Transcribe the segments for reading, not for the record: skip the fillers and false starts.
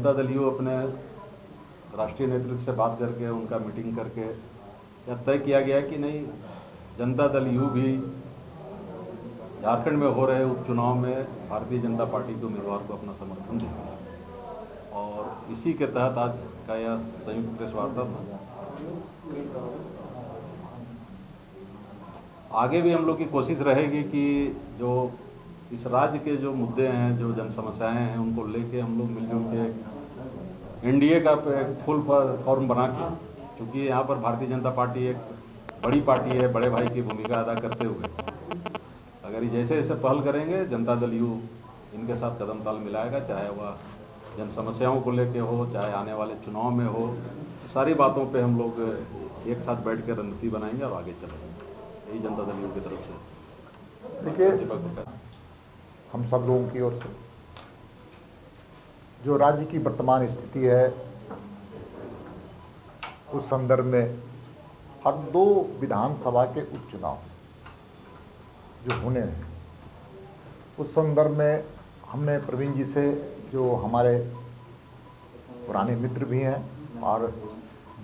Janata Dal you अपने राष्ट्रीय नेतृत्व से बात करके उनका मीटिंग करके यह तय किया गया कि नहीं, जनता दल यू भी झारखंड में हो रहे उपचुनाव में भारतीय जनता पार्टी के उम्मीदवार को अपना समर्थन देगा। और इसी के तहत आज का यह संयुक्त प्रेस वार्ता था। आगे भी हम लोग की कोशिश रहेगी कि जो इस राज्य के जो मुद्दे हैं, जो जन समस्याएं हैं, उनको लेके हम लोग मिलजुल के एनडीए का फुल फॉर्म बना के, क्योंकि यहाँ पर भारतीय जनता पार्टी एक बड़ी पार्टी है, बड़े भाई की भूमिका अदा करते हुए अगर ये जैसे जैसे पहल करेंगे, जनता दल यू इनके साथ कदम ताल मिलाएगा, चाहे वह जन समस्याओं को लेके हो, चाहे आने वाले चुनाव में हो। सारी बातों पे हम लोग एक साथ बैठ कर रणनीति बनाएंगे और आगे चलेंगे। यही जनता दल यू की तरफ से। देखिए, हम सब लोगों की ओर से जो राज्य की वर्तमान स्थिति है, उस संदर्भ में हर 2 विधानसभा के उपचुनाव जो होने हैं, उस संदर्भ में हमने प्रवीण जी से, जो हमारे पुराने मित्र भी हैं और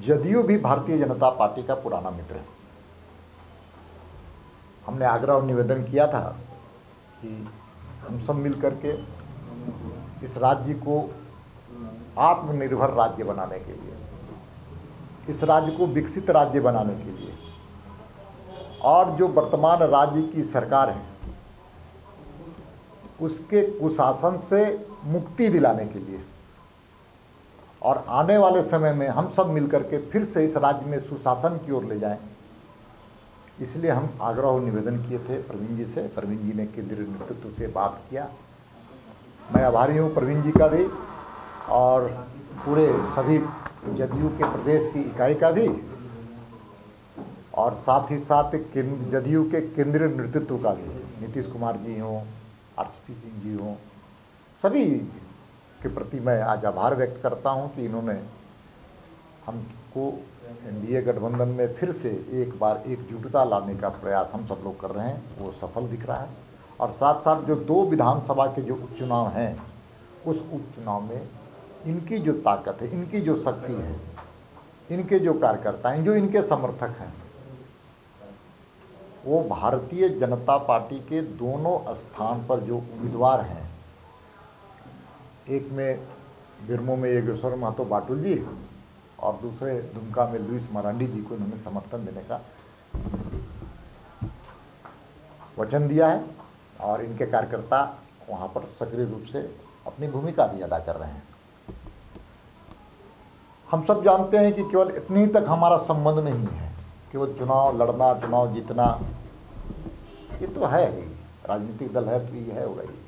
जदयू भी भारतीय जनता पार्टी का पुराना मित्र है, हमने आग्रह और निवेदन किया था कि हम सब मिल करके इस राज्य को आत्मनिर्भर राज्य बनाने के लिए, इस राज्य को विकसित राज्य बनाने के लिए और जो वर्तमान राज्य की सरकार है उसके कुशासन से मुक्ति दिलाने के लिए और आने वाले समय में हम सब मिलकर के फिर से इस राज्य में सुशासन की ओर ले जाएं, इसलिए हम आग्रह और निवेदन किए थे प्रवीण जी से। प्रवीण जी ने केंद्रीय नेतृत्व से बात किया। मैं आभारी हूँ प्रवीण जी का भी और पूरे सभी जदयू के प्रदेश की इकाई का भी, और साथ ही साथ जदयू के केंद्रीय नेतृत्व का भी, नीतीश कुमार जी हों, आरसीपी सिंह जी हों, सभी के प्रति मैं आज आभार व्यक्त करता हूं कि इन्होंने हमको एनडीए गठबंधन में फिर से एक बार एकजुटता लाने का प्रयास हम सब लोग कर रहे हैं, वो सफल दिख रहा है। और साथ साथ जो 2 विधानसभा के जो उपचुनाव हैं, उस उपचुनाव में इनकी जो ताकत है, इनकी जो शक्ति है, इनके जो कार्यकर्ता हैं, जो इनके समर्थक हैं, वो भारतीय जनता पार्टी के दोनों स्थान पर जो उम्मीदवार हैं, एक में बिरमो में योगेश्वर महतो बाटुल जी और दूसरे दुमका में लुइस मरांडी जी को इन्होंने समर्थन देने का वचन दिया है और इनके कार्यकर्ता वहाँ पर सक्रिय रूप से अपनी भूमिका भी अदा कर रहे हैं। हम सब जानते हैं कि केवल इतनी तक हमारा संबंध नहीं है, केवल चुनाव लड़ना, चुनाव जीतना, ये तो है ही, राजनीतिक दल है तो ये है वही,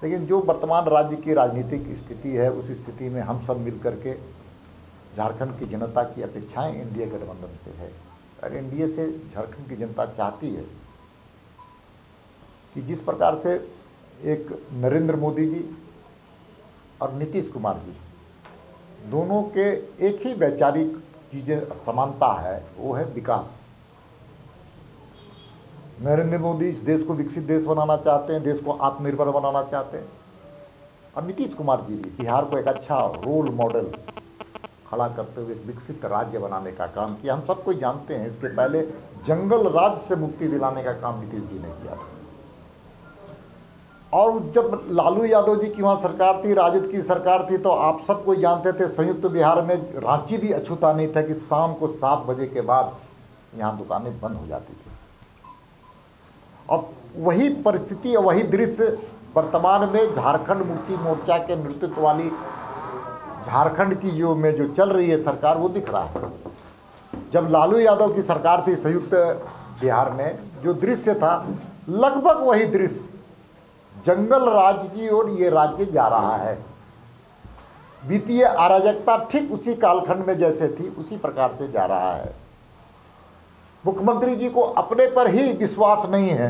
लेकिन जो वर्तमान राज्य की राजनीतिक स्थिति है, उस स्थिति में हम सब मिल कर के झारखंड की जनता की अपेक्षाएं एनडीए गठबंधन से है और एनडीए से झारखंड की जनता चाहती है कि जिस प्रकार से एक नरेंद्र मोदी जी और नीतीश कुमार जी दोनों के एक ही वैचारिक चीज़ें समानता है, वो है विकास। नरेंद्र मोदी इस देश को विकसित देश बनाना चाहते हैं, देश को आत्मनिर्भर बनाना चाहते हैं और नीतीश कुमार जी भी बिहार को एक अच्छा रोल मॉडल खड़ा करते हुए एक विकसित राज्य बनाने का काम किया। हम सबको जानते हैं, इसके पहले जंगल राज से मुक्ति दिलाने का काम नीतीश जी ने किया था। और जब लालू यादव जी की वहाँ सरकार थी, राजद की सरकार थी, तो आप सबको जानते थे संयुक्त बिहार में रांची भी अछूता नहीं था कि शाम को 7 बजे के बाद यहाँ दुकानें बंद हो जाती थी। अब वही परिस्थिति और वही दृश्य वर्तमान में झारखंड मुक्ति मोर्चा के नेतृत्व वाली झारखंड की जो चल रही है सरकार, वो दिख रहा है। जब लालू यादव की सरकार थी संयुक्त बिहार में, जो दृश्य था लगभग वही दृश्य जंगल राज की ओर ये राज्य जा रहा है। वित्तीय अराजकता ठीक उसी कालखंड में जैसे थी उसी प्रकार से जा रहा है। मुख्यमंत्री जी को अपने पर ही विश्वास नहीं है,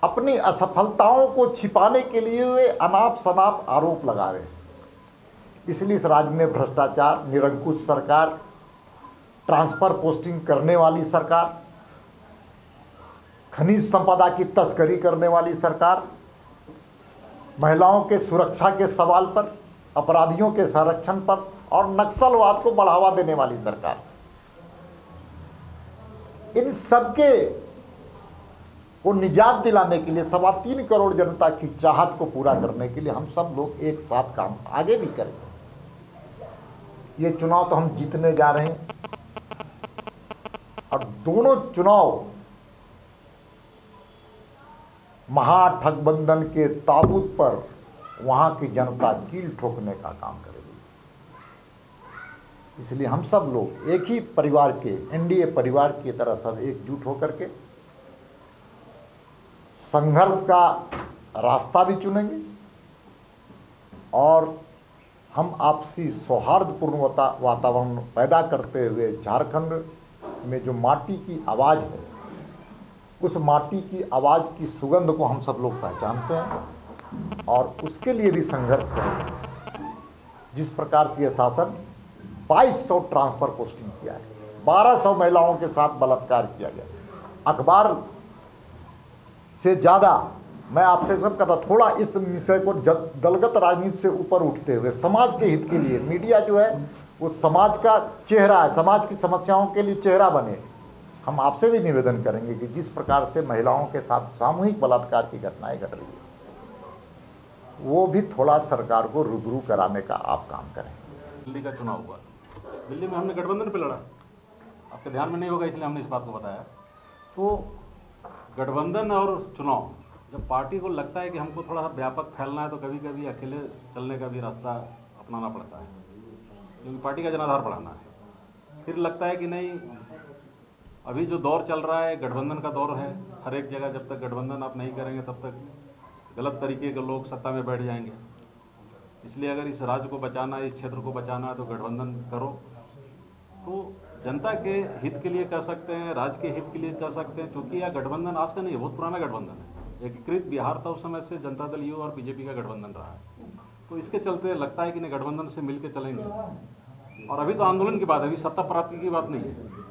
अपनी असफलताओं को छिपाने के लिए वे अनाप शनाप आरोप लगा रहे हैं। इसलिए इस राज्य में भ्रष्टाचार, निरंकुश सरकार, ट्रांसफर पोस्टिंग करने वाली सरकार, खनिज संपदा की तस्करी करने वाली सरकार, महिलाओं के सुरक्षा के सवाल पर अपराधियों के संरक्षण पर और नक्सलवाद को बढ़ावा देने वाली सरकार, इन सबके को निजात दिलाने के लिए 3.25 करोड़ जनता की चाहत को पूरा करने के लिए हम सब लोग एक साथ काम आगे भी करेंगे। ये चुनाव तो हम जीतने जा रहे हैं और दोनों चुनाव महागठबंधन के ताबूत पर वहां की जनता कील ठोकने का काम करेगी। इसलिए हम सब लोग एक ही परिवार के, एनडीए परिवार की तरह सब एकजुट होकर के संघर्ष का रास्ता भी चुनेंगे और हम आपसी सौहार्दपूर्ण वातावरण पैदा करते हुए झारखंड में जो माटी की आवाज़ है, उस माटी की आवाज़ की सुगंध को हम सब लोग पहचानते हैं और उसके लिए भी संघर्ष करेंगे। जिस प्रकार से यह शासन 2200 ट्रांसफ़र पोस्टिंग किया है, 1200 महिलाओं के साथ बलात्कार किया गया, अखबार से ज़्यादा मैं आपसे सब कहता, थोड़ा इस विषय को दलगत राजनीति से ऊपर उठते हुए समाज के हित के लिए मीडिया जो है वो समाज का चेहरा है, समाज की समस्याओं के लिए चेहरा बने। हम आपसे भी निवेदन करेंगे कि जिस प्रकार से महिलाओं के साथ सामूहिक बलात्कार की घटनाएं घट रही है, वो भी थोड़ा सरकार को रूबरू कराने का आप काम करें। दिल्ली का चुनाव हुआ, दिल्ली में हमने गठबंधन पे लड़ा, आपके ध्यान में नहीं होगा इसलिए हमने इस बात को बताया। तो गठबंधन और चुनाव, जब पार्टी को लगता है कि हमको थोड़ा सा व्यापक फैलना है तो कभी कभी अकेले चलने का भी रास्ता अपनाना पड़ता है, क्योंकि पार्टी का जनाधार बढ़ाना है। फिर लगता है कि नहीं, अभी जो दौर चल रहा है गठबंधन का दौर है, हर एक जगह जब तक गठबंधन आप नहीं करेंगे तब तक गलत तरीके के लोग सत्ता में बैठ जाएंगे। इसलिए अगर इस राज्य को बचाना है, इस क्षेत्र को बचाना है तो गठबंधन करो। तो जनता के हित के लिए कर सकते हैं, राज्य के हित के लिए कर सकते हैं, क्योंकि यह गठबंधन आज का नहीं है, बहुत पुराना गठबंधन है। एकीकृत बिहार था उस समय से जनता दल यू और बीजेपी का गठबंधन रहा है। तो इसके चलते लगता है कि नहीं, गठबंधन से मिलकर चलेंगे। और अभी तो आंदोलन की बात है, अभी सत्ता प्राप्ति की बात नहीं है।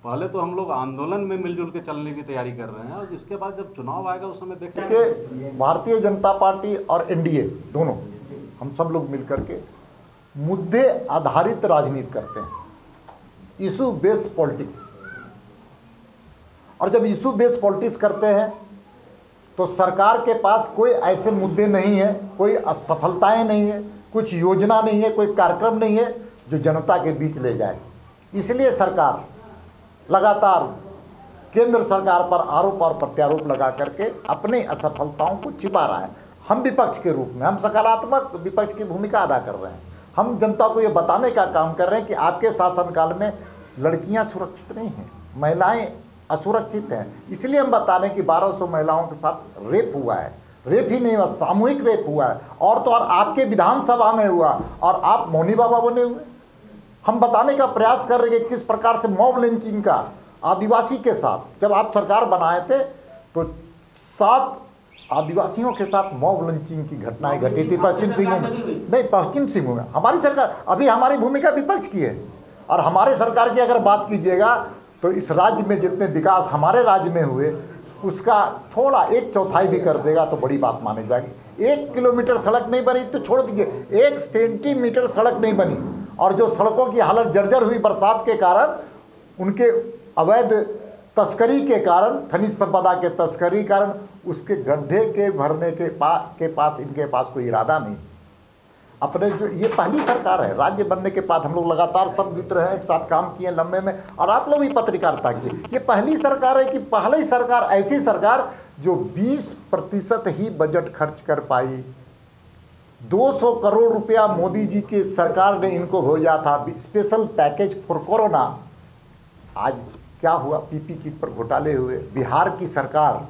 पहले तो हम लोग आंदोलन में मिलजुल के चलने की तैयारी कर रहे हैं और इसके बाद जब चुनाव आएगा उस समय देखेंगे। भारतीय जनता पार्टी और एनडीए दोनों हम सब लोग मिलकर के मुद्दे आधारित राजनीति करते हैं, इशू बेस्ड पॉलिटिक्स। और जब इशू बेस्ड पॉलिटिक्स करते हैं तो सरकार के पास कोई ऐसे मुद्दे नहीं है, कोई असफलताएं नहीं है, कुछ योजना नहीं है, कोई कार्यक्रम नहीं है जो जनता के बीच ले जाए। इसलिए सरकार लगातार केंद्र सरकार पर आरोप और प्रत्यारोप लगा करके अपनी असफलताओं को छिपा रहा है। हम विपक्ष के रूप में हम सकारात्मक विपक्ष की भूमिका अदा कर रहे हैं। हम जनता को ये बताने का काम कर रहे हैं कि आपके शासनकाल में लड़कियां सुरक्षित नहीं हैं, महिलाएं असुरक्षित हैं। इसलिए हम बता रहे हैं कि 1200 महिलाओं के साथ रेप हुआ है। रेप ही नहीं हुआ, सामूहिक रेप हुआ है, और तो और आपके विधानसभा में हुआ और आप मौनी बाबा बने हुए। हम बताने का प्रयास कर रहे हैं कि किस प्रकार से मॉब लिंचिंग का आदिवासी के साथ, जब आप सरकार बनाए थे तो 7 आदिवासियों के साथ मॉब लिंचिंग की घटनाएं घटी थी पश्चिम सिंहभूम में। नहीं, पश्चिम सिंहभूम में हमारी सरकार, अभी हमारी भूमिका विपक्ष की है। और हमारे सरकार की अगर बात कीजिएगा तो इस राज्य में जितने विकास हमारे राज्य में हुए उसका थोड़ा 1/4 भी कर देगा तो बड़ी बात मानी जाएगी। 1 किलोमीटर सड़क नहीं बनी तो छोड़ दीजिए, 1 सेंटीमीटर सड़क नहीं बनी। और जो सड़कों की हालत जर्जर हुई बरसात के कारण, उनके अवैध तस्करी के कारण, खनिज संपदा के तस्करी के कारण, उसके गड्ढे के भरने के पास इनके पास कोई इरादा नहीं। अपने जो ये पहली सरकार है राज्य बनने के बाद, हम लोग लगातार सब मित्र हैं, एक साथ काम किए लंबे में, और आप लोग भी पत्रकारिता किए। ये पहली सरकार है कि पहली सरकार, ऐसी सरकार जो 20% ही बजट खर्च कर पाई। 200 करोड़ रुपया मोदी जी की सरकार ने इनको भेजा था स्पेशल पैकेज फॉर कोरोना। आज क्या हुआ, पीपी किट पर घोटाले हुए। बिहार की सरकार,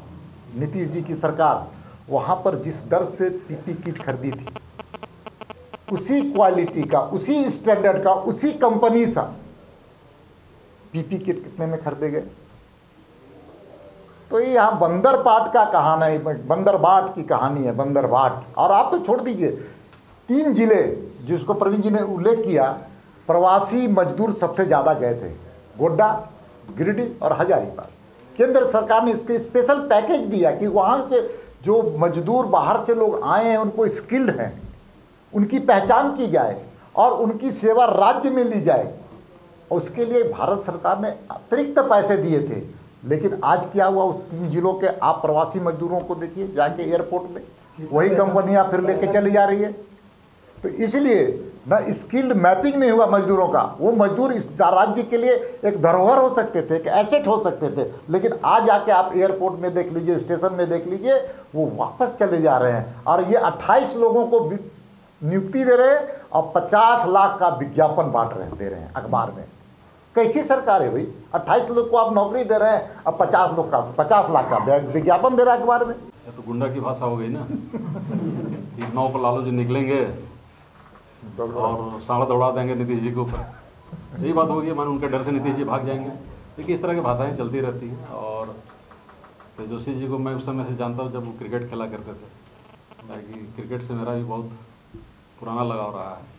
नीतीश जी की सरकार, वहाँ पर जिस दर से पीपी किट खरीदी थी, उसी क्वालिटी का, उसी स्टैंडर्ड का, उसी कंपनी सा पीपी किट कितने में खरीदे गए। तो ये यहाँ बंदर बाट का कहानी, बंदर बाट की कहानी है, बंदर बाट। और आप तो छोड़ दीजिए, 3 जिले जिसको प्रवीण जी ने उल्लेख किया, प्रवासी मजदूर सबसे ज़्यादा गए थे, गोड्डा, गिरिडीह और हजारीबाग। केंद्र सरकार ने इसके स्पेशल पैकेज दिया कि वहाँ के जो मजदूर बाहर से लोग आए हैं, उनको स्किल्ड हैं, उनकी पहचान की जाए और उनकी सेवा राज्य में ली जाए। उसके लिए भारत सरकार ने अतिरिक्त पैसे दिए थे, लेकिन आज क्या हुआ, उस 3 जिलों के आप प्रवासी मजदूरों को देखिए जाके एयरपोर्ट में, वही कंपनियां फिर लेके चली जा रही है। तो इसलिए न स्किल्ड मैपिंग नहीं हुआ मजदूरों का। वो मजदूर इस राज्य के लिए एक धरोहर हो सकते थे, एक एसेट हो सकते थे, लेकिन आज जाके आप एयरपोर्ट में देख लीजिए, स्टेशन में देख लीजिए, वो वापस चले जा रहे हैं। और ये 28 लोगों को नियुक्ति दे रहे हैं और 50 लाख का विज्ञापन दे रहे हैं अखबार में। कैसी सरकार है भाई? 28 लोग को आप नौकरी दे रहे हैं, अब 50 लाख का विज्ञापन दे रहे हैं अखबार में। ये तो गुंडा की भाषा हो गई ना। 9 को लालू जी निकलेंगे और साड़ा दौड़ा देंगे नीतीश जी के ऊपर, यही बात होगी। मान उनके डर से नीतीश जी भाग जाएंगे। देखिए इस तरह की भाषाएं चलती रहती हैं। और तेजस्वी जी को मैं उस समय से जानता हूँ जब वो क्रिकेट खेला करते थे, ताकि क्रिकेट से मेरा भी बहुत पुराना लगाव रहा है।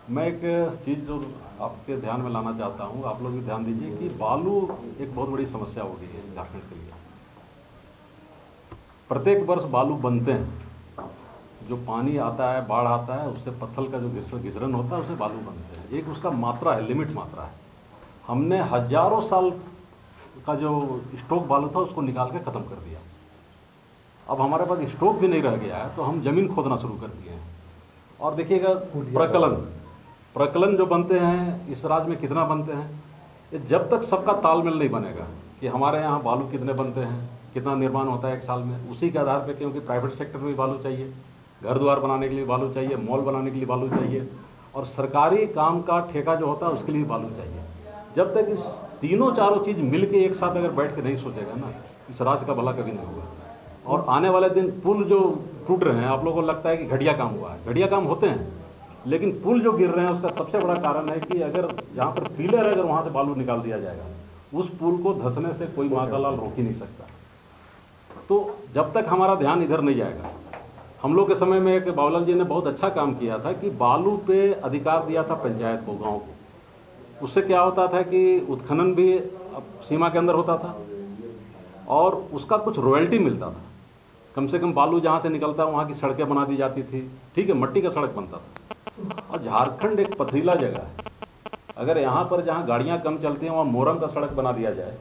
मैं एक चीज़ जो आपके ध्यान में लाना चाहता हूँ, आप लोग भी ध्यान दीजिए कि बालू एक बहुत बड़ी समस्या हो गई है झारखंड के लिए। प्रत्येक वर्ष बालू बनते हैं, जो पानी आता है, बाढ़ आता है, उससे पत्थर का जो घिसरन होता है, उससे बालू बनते हैं। एक उसका मात्रा है, लिमिट मात्रा है। हमने हजारों साल का जो स्टॉक बालू था उसको निकाल के ख़त्म कर दिया। अब हमारे पास स्टॉक भी नहीं रह गया है, तो हम ज़मीन खोदना शुरू कर दिए हैं। और देखिएगा प्रकलन जो बनते हैं इस राज्य में कितना बनते हैं, ये जब तक सबका तालमेल नहीं बनेगा कि हमारे यहाँ बालू कितने बनते हैं, कितना निर्माण होता है एक साल में, उसी के आधार पर, क्योंकि प्राइवेट सेक्टर में भी बालू चाहिए, घर द्वार बनाने के लिए बालू चाहिए, मॉल बनाने के लिए बालू चाहिए, और सरकारी काम का ठेका जो होता है उसके लिए बालू चाहिए। जब तक इस तीनों चारों चीज़ मिल के एक साथ अगर बैठ के नहीं सोचेगा ना, इस राज्य का भला कभी नहीं होगा। और आने वाले दिन पुल जो टूट रहे हैं, आप लोगों को लगता है कि घटिया काम हुआ है, घटिया काम होते हैं, लेकिन पुल जो गिर रहे हैं उसका सबसे बड़ा कारण है कि अगर जहाँ पर पिलर है, अगर वहाँ से बालू निकाल दिया जाएगा, उस पुल को धंसने से कोई मातालाल रोक ही नहीं सकता। तो जब तक हमारा ध्यान इधर नहीं जाएगा, हम लोग के समय में एक बाबूलाल जी ने बहुत अच्छा काम किया था कि बालू पे अधिकार दिया था पंचायत को, गांव को। उससे क्या होता था कि उत्खनन भी सीमा के अंदर होता था और उसका कुछ रॉयल्टी मिलता था। कम से कम बालू जहाँ से निकलता है वहाँ की सड़कें बना दी जाती थी, ठीक है, मट्टी का सड़क बनता था। और झारखंड एक पथरीला जगह है, अगर यहाँ पर जहाँ गाड़ियाँ कम चलती हैं वहाँ मोरम का सड़क बना दिया जाए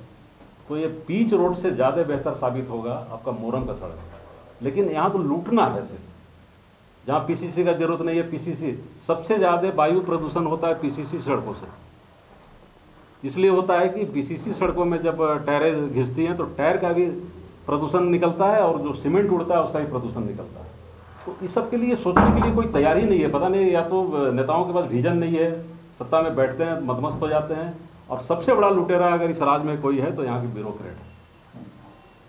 तो ये पीच रोड से ज़्यादा बेहतर साबित होगा आपका मोरम का सड़क। लेकिन यहाँ तो लूटना है सिर्फ, जहाँ पीसीसी का जरूरत नहीं है। पीसीसी सबसे ज़्यादा वायु प्रदूषण होता है पीसीसी सड़कों से, इसलिए होता है कि पीसीसी सड़कों में जब टायरें घिसती हैं तो टायर का भी प्रदूषण निकलता है और जो सीमेंट उड़ता है उसका भी प्रदूषण निकलता है। तो इस सब के लिए सोचने के लिए कोई तैयारी नहीं है। पता नहीं, या तो नेताओं के पास विजन नहीं है, सत्ता में बैठते हैं मदमस्त हो जाते हैं। और सबसे बड़ा लुटेरा अगर इस राज्य में कोई है तो यहाँ की ब्यूरोक्रेट है।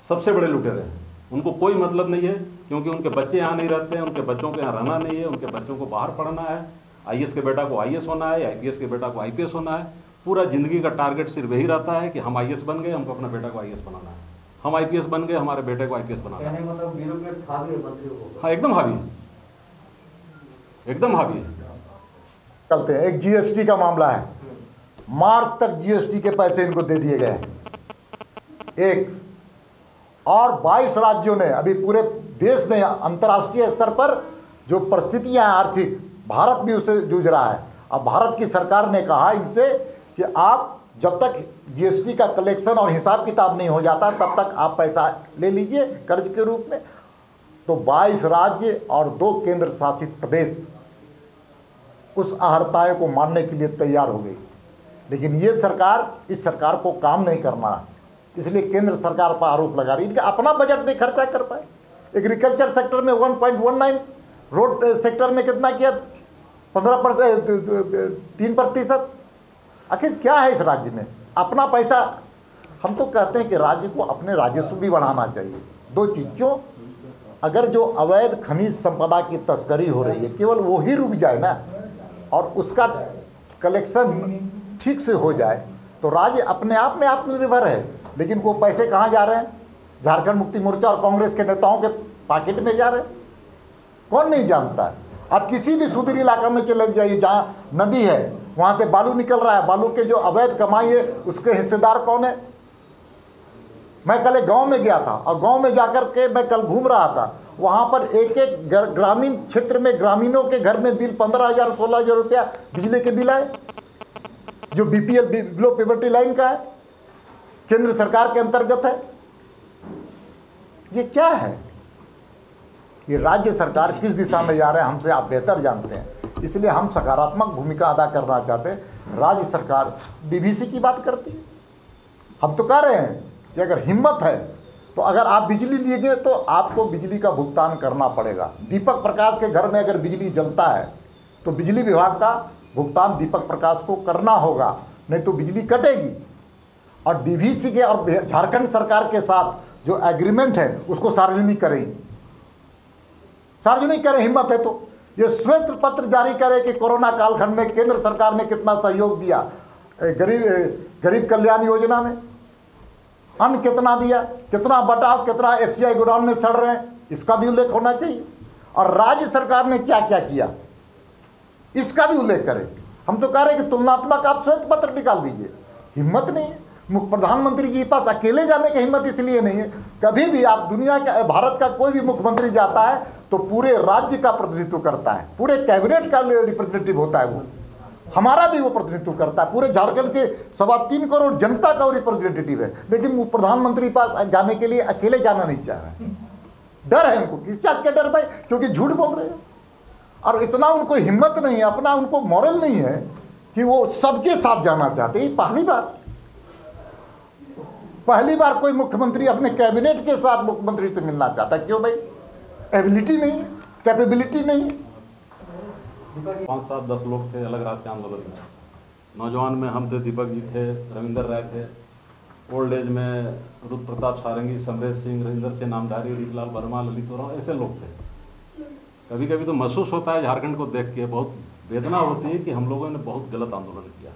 सबसे बड़े लुटेरे हैं, उनको कोई मतलब नहीं है, क्योंकि उनके बच्चे यहाँ नहीं रहते हैं, उनके बच्चों के यहाँ रहना नहीं है, उनके बच्चों को बाहर पढ़ना है। आईएएस के बेटा को आईएएस होना है, आईपीएस के बेटा को आईपीएस होना है। पूरा जिंदगी का टारगेट सिर्फ यही रहता है कि हम आईएएस बन गए, हमको अपना बेटा को आईएएस बनाना है, हम आईपीएस बन गए, हमारे बेटे को आईपीएस बनाना है। मतलब हाँ, एकदम हावी, एकदम हावी है। चलते हैं, एक जीएसटी का मामला है। मार्च तक जीएसटी के पैसे इनको दे दिए गए हैं एक, और 22 राज्यों ने, अभी पूरे देश ने अंतर्राष्ट्रीय स्तर पर जो परिस्थितियां हैं आर्थिक, भारत भी उससे जूझ रहा है। अब भारत की सरकार ने कहा इनसे कि आप जब तक जीएसटी का कलेक्शन और हिसाब किताब नहीं हो जाता तब तक आप पैसा ले लीजिए कर्ज के रूप में। तो 22 राज्य और 2 केंद्र शासित प्रदेश उस अहर्ताएं को मानने के लिए तैयार हो गई। लेकिन ये सरकार, इस सरकार को काम नहीं करना, इसलिए केंद्र सरकार पर आरोप लगा रही है कि अपना बजट नहीं खर्चा कर पाए। एग्रीकल्चर सेक्टर में 1.19, रोड सेक्टर में कितना किया, 3%। आखिर क्या है इस राज्य में? अपना पैसा, हम तो कहते हैं कि राज्य को अपने राजस्व भी बढ़ाना चाहिए। 2 चीज़, क्यों? अगर जो अवैध खनिज संपदा की तस्करी हो रही है केवल वो ही रुक जाए ना, और उसका कलेक्शन ठीक से हो जाए तो राज्य अपने आप में आत्मनिर्भर है। लेकिन वो पैसे कहाँ जा रहे हैं? झारखंड मुक्ति मोर्चा और कांग्रेस के नेताओं के पॉकेट में जा रहे हैं। कौन नहीं जानता है? आप किसी भी सुदूर इलाका में चले जाइए जहाँ नदी है, वहाँ से बालू निकल रहा है, बालू के जो अवैध कमाई है उसके हिस्सेदार कौन है? मैं कल एक गाँव में गया था और गाँव में जाकर के मैं कल घूम रहा था, वहाँ पर एक एक ग्रामीण क्षेत्र में ग्रामीणों के घर में बिल 15,000 16,000 रुपया बिजली के बिल आए, जो बीपीएल बिलो पॉवर्टी लाइन का है, केंद्र सरकार के अंतर्गत है। ये क्या है? ये राज्य सरकार किस दिशा में जा रहे हैं हमसे आप बेहतर जानते हैं, इसलिए हम सकारात्मक भूमिका अदा करना चाहते हैं। राज्य सरकार डीवीसी की बात करती है, हम तो कह रहे हैं कि अगर हिम्मत है तो अगर आप बिजली लीजिए तो आपको बिजली का भुगतान करना पड़ेगा। दीपक प्रकाश के घर में अगर बिजली जलता है तो बिजली विभाग का भुगतान दीपक प्रकाश को करना होगा, नहीं तो बिजली कटेगी। और डीवीसी के और झारखंड सरकार के साथ जो एग्रीमेंट है उसको सार्वजनिक करें, सार्वजनिक करें, हिम्मत है तो ये श्वेत पत्र जारी करें कि कोरोना कालखंड में केंद्र सरकार ने कितना सहयोग दिया, गरीब कल्याण योजना में अन्न कितना दिया, कितना बटाव, कितना एफसीआई गोडाउन में सड़ रहे हैं, इसका भी उल्लेख होना चाहिए। और राज्य सरकार ने क्या क्या किया इसका भी उल्लेख करें। हम तो कह रहे हैं कि तुलनात्मक आप श्वेत पत्र निकाल दीजिए, हिम्मत नहीं है। प्रधानमंत्री जी के पास अकेले जाने की हिम्मत इसलिए नहीं है, कभी भी आप दुनिया का भारत का कोई भी मुख्यमंत्री जाता है तो पूरे राज्य का प्रतिनिधित्व करता है, पूरे कैबिनेट का रिप्रेजेंटेटिव होता है, वो हमारा भी वो प्रतिनिधित्व करता है, पूरे झारखंड के 3.25 करोड़ जनता का वो रिप्रेजेंटेटिव है। लेकिन वो प्रधानमंत्री के पास जाने के लिए अकेले जाना नहीं चाह रहे, डर है उनको। किस बात का डर भाई? क्योंकि झूठ बोल रहे हैं और इतना उनको हिम्मत नहीं है, अपना उनको मॉरल नहीं है कि वो सबके साथ जाना चाहते हैं। पहली बार कोई मुख्यमंत्री अपने कैबिनेट के साथ मुख्यमंत्री से मिलना चाहता है। क्यों भाई? एबिलिटी नहीं, कैपेबिलिटी नहीं। 5, 7, 10 लोग थे अलग रात के आंदोलन में। नौजवान में हम थे, दीपक जी थे, रविंदर राय थे, ओल्ड एज में रुद्र प्रताप सारंगी, समरेश सिंह, रविंदर सिंह नामधारी, रीतलाल वर्मा, ललित उरांव, ऐसे लोग थे। कभी कभी तो महसूस होता है झारखंड को देख के बहुत वेदना होती है कि हम लोगों ने बहुत गलत आंदोलन किया।